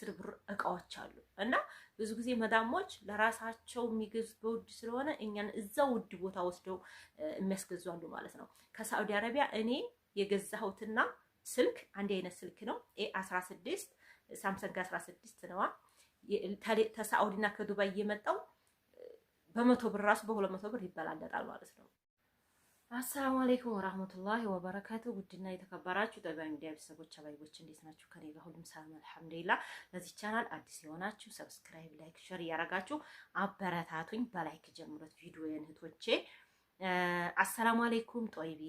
10 ብር እቃዎች አሉ እና ብዙ ጊዜ መዳሞች ለራሳቸው የሚገዙት በውድ ስለሆነ እኛን እዛው ውድ ቦታ ወስደው የሚያስገዙ አሉ ማለት ነው። ከሳዑዲ አረቢያ እኔ የገዛሁትና ስልክ አንድ አይነት ስልክ ነው። ኤ16 ሳምሰንግ 16 ነዋ። ተሳዑዲና ከዱባይ እየመጣው በ100 ብር ራሱ በ200 ብር ይበላለጣል ማለት ነው። አሰላሙ አለይኩም ወራህመቱላሂ ወበረካቱ። ውድና የተከበራችሁ ጠቢባ ሚዲያ ቤተሰቦች አባይቦች እንዴት ናችሁ? ከኔ ጋር ሁሉም ሰላም አልሐምዱሊላህ። ለዚህ ቻናል አዲስ የሆናችሁ ሰብስክራይብ፣ ላይክ፣ ሼር እያረጋችሁ አበረታቱኝ። በላይክ ጀምሩት ቪዲዮዬን እህቶቼ። አሰላሙ አለይኩም ጦይቢ።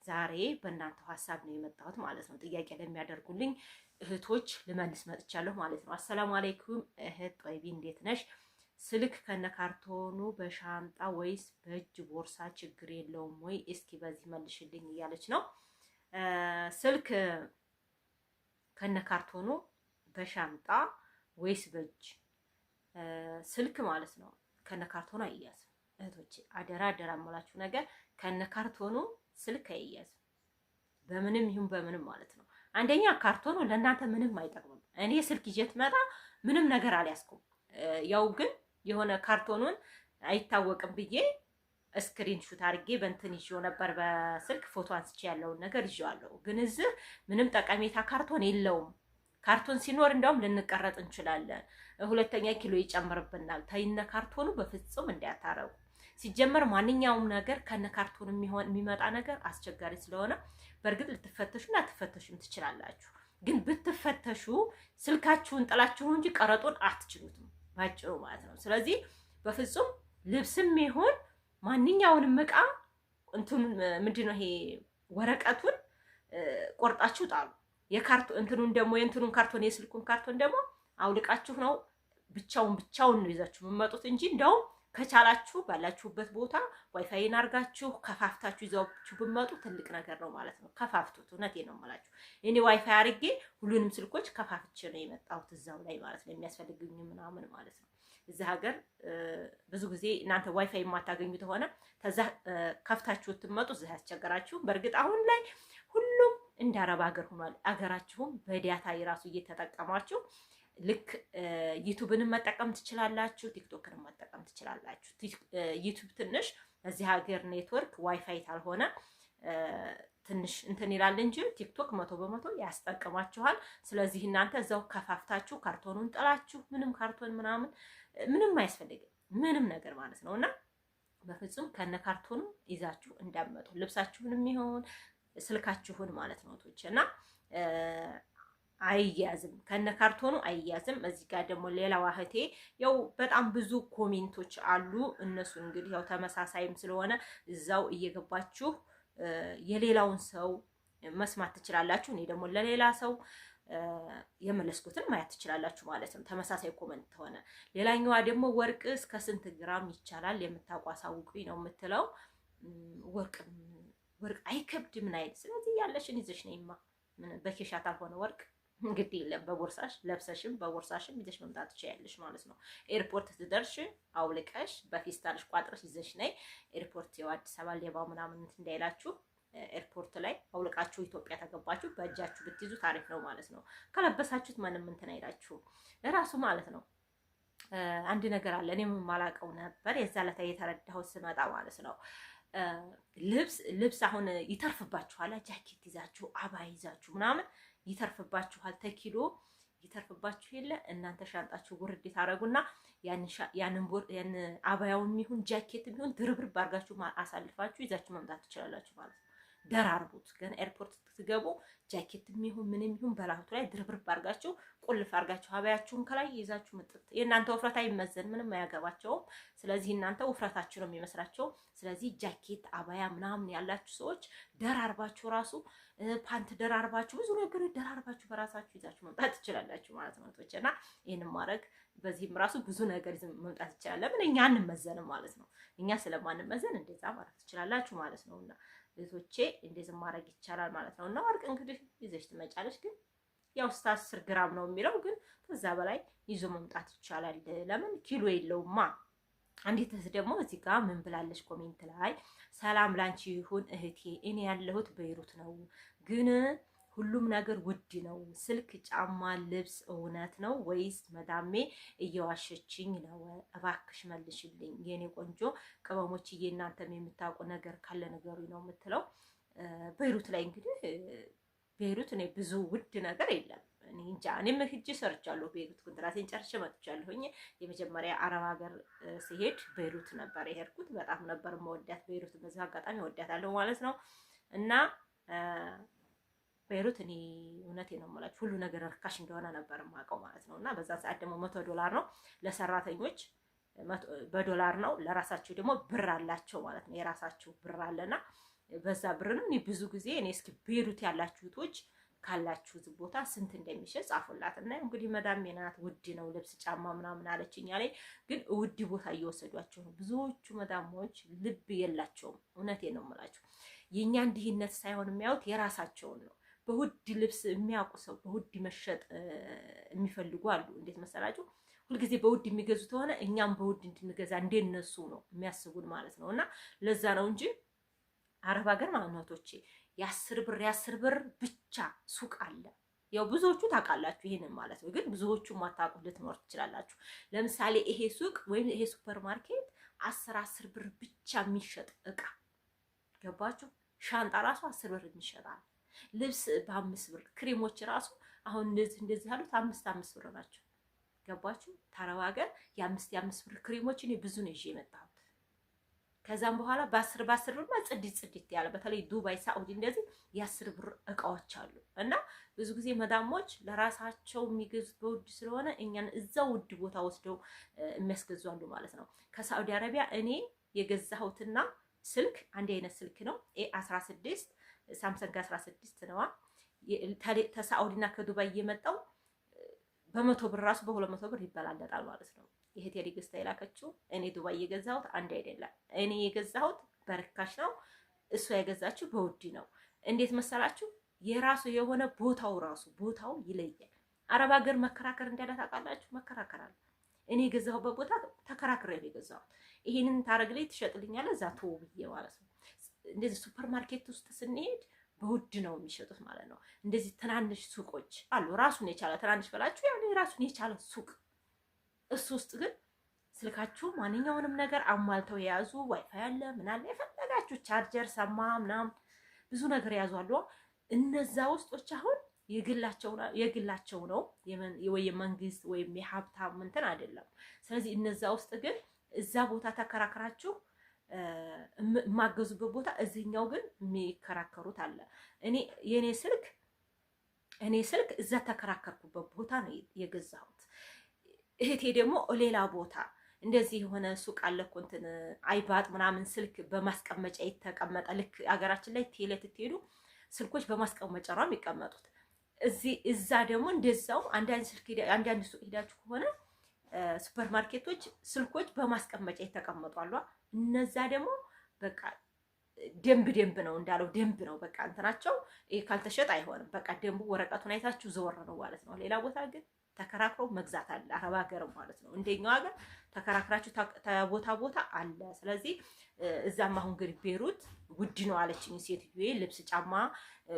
ዛሬ በእናንተው ሀሳብ ነው የመጣሁት ማለት ነው። ጥያቄ ለሚያደርጉልኝ እህቶች ልመልስ መጥቻለሁ ማለት ነው። አሰላሙ አለይኩም እህት ጦይቢ እንዴት ነሽ? ስልክ ከነካርቶኑ በሻንጣ ወይስ በእጅ ቦርሳ ችግር የለውም ወይ? እስኪ በዚህ መልሽልኝ እያለች ነው። ስልክ ከነካርቶኑ በሻንጣ ወይስ በእጅ ስልክ ማለት ነው ከነካርቶኑ አይያዝም እህቶቼ። አደራ አደራ የምላችሁ ነገር ከነካርቶኑ ስልክ አይያዝም፣ በምንም ይሁን በምንም ማለት ነው። አንደኛ ካርቶኑ ለእናንተ ምንም አይጠቅምም። እኔ ስልክ ይዤ ትመጣ ምንም ነገር አልያዝኩም። ያው ግን የሆነ ካርቶኑን አይታወቅም ብዬ ስክሪን ሹት አድርጌ በእንትን ይዤው ነበር፣ በስልክ ፎቶ አንስቼ ያለውን ነገር ይዤዋለሁ። ግን እዚህ ምንም ጠቀሜታ ካርቶን የለውም። ካርቶን ሲኖር እንደውም ልንቀረጥ እንችላለን። ሁለተኛ ኪሎ ይጨምርብናል። ተይነ ካርቶኑ በፍጹም እንዳያታረጉ። ሲጀመር ማንኛውም ነገር ከነ ካርቶኑ የሚመጣ ነገር አስቸጋሪ ስለሆነ በእርግጥ ልትፈተሹና አትፈተሹም ትችላላችሁ። ግን ብትፈተሹ ስልካችሁን ጥላችሁ እንጂ ቀረጡን አትችሉትም ባጭሩ ማለት ነው። ስለዚህ በፍጹም ልብስም ይሁን ማንኛውንም እቃ ምንድነው ይሄ ወረቀቱን ቆርጣችሁ ጣሉ። እንትኑን ደግሞ የእንትኑን ካርቶን የስልኩን ካርቶን ደግሞ አውልቃችሁ ነው ብቻውን ነው ይዛችሁ የምትመጡት እንጂ እንደውም ከቻላችሁ ባላችሁበት ቦታ ዋይፋይን አርጋችሁ ከፋፍታችሁ ይዛችሁ ብትመጡ ትልቅ ነገር ነው ማለት ነው። ከፋፍቱት። እውነቴን ነው የምላችሁ። እኔ ዋይፋይ አርጌ ሁሉንም ስልኮች ከፋፍቼ ነው የመጣሁት እዛው ላይ ማለት ነው፣ የሚያስፈልግኝ ምናምን ማለት ነው። እዚህ ሀገር ብዙ ጊዜ እናንተ ዋይፋይ የማታገኙት ሆነ ከዛ ከፍታችሁ ትመጡ እዚህ ያስቸገራችሁ። በእርግጥ አሁን ላይ ሁሉም እንደ አረብ ሀገር ሆኗል። አገራችሁም በዳታ የራሱ እየተጠቀማችሁ ልክ ዩቲዩብንም መጠቀም ትችላላችሁ፣ ቲክቶክንም መጠቀም ትችላላችሁ። ዩቲዩብ ትንሽ እዚህ ሀገር ኔትወርክ ዋይፋይ ካልሆነ ትንሽ እንትን ይላል እንጂ ቲክቶክ 100% ያስጠቅማችኋል። ስለዚህ እናንተ እዛው ከፋፍታችሁ ካርቶኑን ጥላችሁ ምንም ካርቶን ምንም አያስፈልግም ምንም ነገር ማለት ነውና በፍጹም ከነ ካርቶኑ ይዛችሁ እንዳመጡ ልብሳችሁንም ይሆን ስልካችሁን ማለት ነው እና አይያዝም፣ ከነ ካርቶኑ አይያዝም። እዚህ ጋር ደግሞ ሌላ ዋህቴ ያው በጣም ብዙ ኮሜንቶች አሉ። እነሱ እንግዲህ ያው ተመሳሳይም ስለሆነ እዛው እየገባችሁ የሌላውን ሰው መስማት ትችላላችሁ። እኔ ደግሞ ለሌላ ሰው የመለስኩትን ማየት ትችላላችሁ ማለት ነው፣ ተመሳሳይ ኮሜንት ሆነ። ሌላኛዋ ደግሞ ወርቅ እስከ ስንት ግራም ይቻላል የምታውቁ አሳውቁኝ ነው የምትለው። ወርቅ አይከብድ ምን አይደል። ስለዚህ ያለሽን ይዘሽ ነይማ። በኬሻት አልሆነ ወርቅ እንግዲህ የለም፣ በቦርሳሽ ለብሰሽም በቦርሳሽም ይዘሽ መምጣት ትችያለሽ ማለት ነው። ኤርፖርት ትደርሽ አውልቀሽ በፌስታልሽ ቋጥረሽ ይዘሽ ነይ። ኤርፖርት ያው አዲስ አበባ ሌባው ምናምን እንዳይላችሁ ኤርፖርት ላይ አውልቃችሁ ኢትዮጵያ ተገባችሁ በእጃችሁ ብትይዙ ታሪፍ ነው ማለት ነው። ከለበሳችሁት ማንም እንትን አይላችሁ ለራሱ ማለት ነው። አንድ ነገር አለ እኔም የማላውቀው ነበር የዛ ለታ የተረዳሁት ስመጣ ማለት ነው። ልብስ አሁን ይተርፍባችኋል። ጃኬት ይዛችሁ አባ ይዛችሁ ምናምን ይተርፍባችኋል። ተኪሎ ይተርፍባችሁ የለ እናንተ ሻንጣችሁ ጉርድ ታረጉና ያን አባያውም ይሁን ጃኬትም ይሁን ድርብርብ አርጋችሁ አሳልፋችሁ ይዛችሁ መምጣት ትችላላችሁ ማለት ነው። ደራርቡት። ግን ኤርፖርት ትገቡ ጃኬትም ይሁን ምንም ይሁን በላቱ ላይ ድርብርብ አርጋችሁ ቁልፍ አርጋችሁ አባያችሁን ከላይ ይዛችሁ መጥጥ። የእናንተ ውፍረት አይመዘን፣ ምንም አያገባቸውም። ስለዚህ እናንተ ውፍረታችሁ ነው የሚመስላቸው። ስለዚህ ጃኬት አባያ ምናምን ያላችሁ ሰዎች ደራርባችሁ ራሱ ፓንት ደራርባችሁ ብዙ ነገሮች ደራርባችሁ በራሳችሁ ይዛችሁ መምጣት ትችላላችሁ ማለት ነው። እና ይሄንን ማድረግ በዚህም ራሱ ብዙ ነገር መምጣት ይችላል። ለምን እኛ አንመዘንም ማለት ነው። እኛ ስለማንመዘን እንደዛ ማድረግ ትችላላችሁ ማለት ነውና ልጆቼ እንደዚህ ማድረግ ይቻላል ማለት ነው። እና ወርቅ እንግዲህ ይዘሽ ትመጫለሽ። ግን ያው 10 ግራም ነው የሚለው፣ ግን ከዛ በላይ ይዞ መምጣት ይቻላል። ለምን ኪሎ የለውማ። አንዲት እህት ደግሞ እዚህ ጋር ምን ብላለች ኮሜንት ላይ፣ ሰላም ላንቺ ይሁን እህቴ፣ እኔ ያለሁት በይሩት ነው፣ ግን ሁሉም ነገር ውድ ነው። ስልክ፣ ጫማ፣ ልብስ እውነት ነው ወይስ መዳሜ እየዋሸችኝ ነው? እባክሽ መልሽልኝ የኔ ቆንጆ ቅመሞችዬ፣ እናንተም የምታውቁ ነገር ካለ ነገሩኝ ነው የምትለው። ቤይሩት ላይ እንግዲህ ቤይሩት እኔ ብዙ ውድ ነገር የለም። እኔ እንጃ። እኔም ሂጄ ሰርቻለሁ ቤይሩት፣ ኮንትራቴን ጨርሼ መጥቻለሁኝ። የመጀመሪያ አረብ ሀገር ሲሄድ ቤይሩት ነበር የሄድኩት። በጣም ነበር መወዳት ቤይሩት። በዚህ አጋጣሚ ወዳታለሁ ማለት ነው። እና ቤይሩት እኔ እውነቴን ነው የምላችሁ ሁሉ ነገር ርካሽ እንደሆነ ነበር የማውቀው ማለት ነው። እና በዛ ሰዓት ደግሞ $100 ነው ለሰራተኞች፣ በዶላር ነው። ለራሳቸው ደግሞ ብር አላቸው ማለት ነው። የራሳቸው ብር አለና በዛ ብር ነው። እኔ ብዙ ጊዜ እኔ እስኪ ቤይሩት ያላችሁቶች ካላችሁት ቦታ ስንት እንደሚሸጥ ጻፉላት። እና እንግዲህ መዳሜ ናት ውድ ነው ልብስ ጫማ ምናምን አለችኝ አለኝ። ግን ውድ ቦታ እየወሰዷቸው ነው ብዙዎቹ መዳሞች። ልብ የላቸውም። እውነቴን ነው የምላችሁ። የእኛን ድህነት ሳይሆን የሚያዩት የራሳቸውን ነው። በውድ ልብስ የሚያውቁ ሰው በውድ መሸጥ የሚፈልጉ አሉ። እንዴት መሰላችሁ? ሁልጊዜ በውድ የሚገዙት ሆነ እኛም በውድ እንድንገዛ እንደነሱ ነው የሚያስቡን ማለት ነው። እና ለዛ ነው እንጂ አረብ ሀገር ማለቶቼ የ10 ብር ብቻ ሱቅ አለ። ያው ብዙዎቹ ታውቃላችሁ ይሄንን ማለት ነው። ግን ብዙዎቹ ማታውቁ ልትኖር ትችላላችሁ። ለምሳሌ ይሄ ሱቅ ወይም ይሄ ሱፐር ማርኬት 10 ብር ብቻ የሚሸጥ እቃ ገባችሁ? ሻንጣ ራሱ 10 ብር የሚሸጣል። ልብስ በ5 ብር፣ ክሬሞች ራሱ አሁን እንደዚህ ያሉት 5 ብር ናቸው። ገባችሁ? ታረብ ሀገር የ5 ብር ክሬሞች እኔ ብዙ ነው ይዤ የመጣሁት። ከዛም በኋላ በ10 ብር ጽድት ያለ በተለይ ዱባይ፣ ሳኡዲ እንደዚህ የ10 ብር እቃዎች አሉ። እና ብዙ ጊዜ መዳሞች ለራሳቸው የሚገዙት በውድ ስለሆነ እኛን እዛው ውድ ቦታ ወስደው የሚያስገዙ አሉ ማለት ነው። ከሳኡዲ አረቢያ እኔ የገዛሁትና ስልክ አንድ አይነት ስልክ ነው። A16 ሳምሰንግ 16 ነዋ። ተሳኡዲና ከዱባይ እየመጣው በ100 ብር ራሱ በ200 ብር ይበላለጣል ማለት ነው። ይሄ ቴሌ ገዝታ የላከችው እኔ ዱባይ የገዛሁት አንድ አይደለም። እኔ የገዛሁት በርካሽ ነው፣ እሷ የገዛችው በውድ ነው። እንዴት መሰላችሁ? የራሱ የሆነ ቦታው ይለያል። አረብ ሀገር መከራከር እንዳለ ታውቃላችሁ። መከራከር አለ። እኔ የገዛሁበት ቦታ ተከራክሬ ነው የገዛሁት። ይሄንን ታረግልኝ ትሸጥልኛለህ እዛ ተው ብዬ ማለት ነው። እንደዚህ ሱፐር ማርኬት ውስጥ ስንሄድ በውድ ነው የሚሸጡት ማለት ነው። እንደዚህ ትናንሽ ሱቆች አሉ፣ ራሱን የቻለ ትናንሽ በላችሁ ያው ራሱን የቻለ ሱቅ። እሱ ውስጥ ግን ስልካችሁ ማንኛውንም ነገር አሟልተው የያዙ ዋይፋይ አለ፣ ምን አለ፣ የፈለጋችሁ ቻርጀር፣ ሰማ ምናምን ብዙ ነገር የያዙ አሉ። እነዛ ውስጦች አሁን የግላቸው ነው ወይ የመንግስት ወይም የሀብታም እንትን አይደለም። ስለዚህ እነዛ ውስጥ ግን እዛ ቦታ ተከራከራችሁ የማገዙበት ቦታ እዚህኛው ግን የሚከራከሩት አለ። የኔ ስልክ እዛ ተከራከርኩበት ቦታ ነው የገዛሁት። እህቴ ደግሞ ሌላ ቦታ እንደዚህ የሆነ ሱቅ አለ እኮ እንትን አይባጥ ምናምን ስልክ በማስቀመጫ የተቀመጠ ልክ አገራችን ላይ ቴሌ ትሄዱ ስልኮች በማስቀመጫ ነው የሚቀመጡት። እዛ ደግሞ እንደዛው አንዳንድ ሱቅ ሄዳችሁ ከሆነ ሱፐር ማርኬቶች ስልኮች በማስቀመጫ የተቀመጡ አሉ። እነዛ ደግሞ በቃ ደንብ ነው እንዳለው ደንብ ነው በቃ እንትናቸው ካልተሸጠ አይሆንም። በቃ ደንቡ ወረቀቱን አይታችሁ ዘወር ነው ማለት ነው። ሌላ ቦታ ግን ተከራክረው መግዛት አለ። አረብ ሀገር ማለት ነው። እንደኛው ሀገር ተከራክራችሁ ቦታ አለ። ስለዚህ እዛም አሁን ግን ቤይሩት ውድ ነው አለችኝ ሴትዮዬ። ልብስ፣ ጫማ፣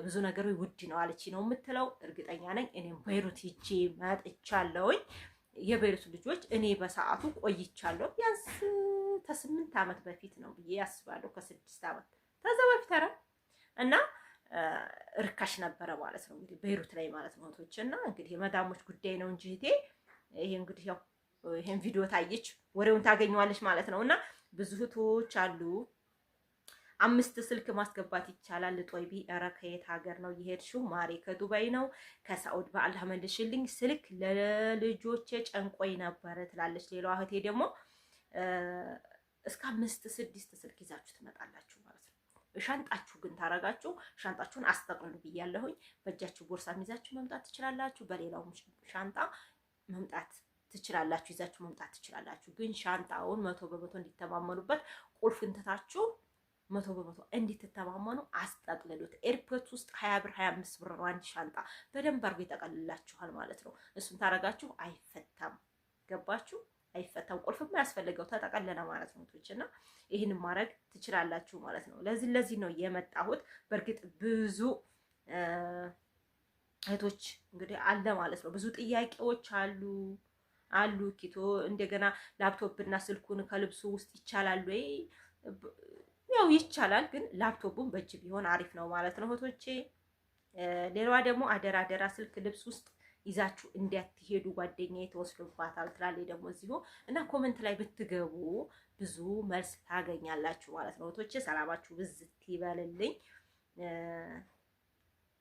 ብዙ ነገሮች ውድ ነው አለችኝ ነው የምትለው። እርግጠኛ ነኝ እኔም ቤይሩት ሂጄ መጥቻለሁኝ። የቤይሩት ልጆች እኔ በሰዓቱ ቆይቻለሁ። ቢያንስ ከ8 ዓመት በፊት ነው ብዬ ያስባለሁ። ከ6 ዓመት ከዛ በፊት እና ርካሽ ነበረ ማለት ነው እንግዲህ ቤይሩት ላይ ማለት ነው እህቶች። እና እንግዲህ የመዳሞች ጉዳይ ነው እንጂ እህቴ ይሄ እንግዲህ ያው ይሄን ቪዲዮ ታየች ወሬውን ታገኘዋለች ማለት ነው። እና ብዙ እህቶች አሉ 5 ስልክ ማስገባት ይቻላል። ጦይቢ ኧረ ከየት ሀገር ነው የሄድሽው? ማሬ ከዱባይ ነው ከሳኡድ። በአላህ መልሽልኝ ስልክ ለልጆቼ ጨንቆይ ነበረ ትላለች። ሌላዋ እህቴ ደግሞ እስከ 5-6 ስልክ ይዛችሁ ትመጣላችሁ ማለት ነው። ሻንጣችሁ ግን ታረጋችሁ ሻንጣችሁን አስጠቅሉ ብያለሁኝ። በእጃችሁ ቦርሳ ይዛችሁ መምጣት ትችላላችሁ። በሌላው ሻንጣ መምጣት ትችላላችሁ፣ ይዛችሁ መምጣት ትችላላችሁ። ግን ሻንጣውን 100% እንዲተማመኑበት ቁልፉን ትታችሁ 100% እንድትተማመኑ አስጠቅልሉት። ኤርፖርት ውስጥ 20 ብር 25 ብር ነው አንድ ሻንጣ። በደንብ አድርጎ ይጠቀልላችኋል ማለት ነው። እሱን ታረጋችሁ አይፈታም። ገባችሁ? አይፈታም። ቁልፍም ያስፈልገው ተጠቀለለ ማለት ነው። እና ይህንን ማድረግ ትችላላችሁ ማለት ነው። ለዚህ ነው የመጣሁት። በእርግጥ ብዙ እህቶች እንግዲህ አለ ማለት ነው። ብዙ ጥያቄዎች አሉ ኪቶ እንደገና ላፕቶፕ እና ስልኩን ከልብሱ ውስጥ ይቻላል ወይ? ያው ይቻላል፣ ግን ላፕቶፑን በእጅ ቢሆን አሪፍ ነው ማለት ነው እህቶቼ። ሌላዋ ደግሞ አደራ አደራ ስልክ ልብስ ውስጥ ይዛችሁ እንዳትሄዱ ጓደኛዬ ተወስዶባታል ትላለች ደግሞ እዚሁ እና ኮመንት ላይ ብትገቡ ብዙ መልስ ታገኛላችሁ ማለት ነው እህቶቼ። ሰላማችሁ ብዝት ይበልልኝ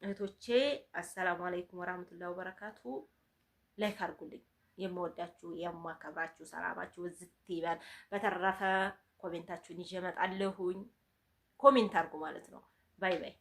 እህቶቼ። አሰላሙ አለይኩም ወራህመቱላሂ ወበረካቱ። ላይክ አድርጉልኝ። የምወዳችሁ የማከብራችሁ ሰላማችሁ ብዝት ይበል። በተረፈ ኮሜንታችሁን ይዤ እመጣለሁኝ። ኮሜንት አድርጉ ማለት ነው። ባይ ባይ።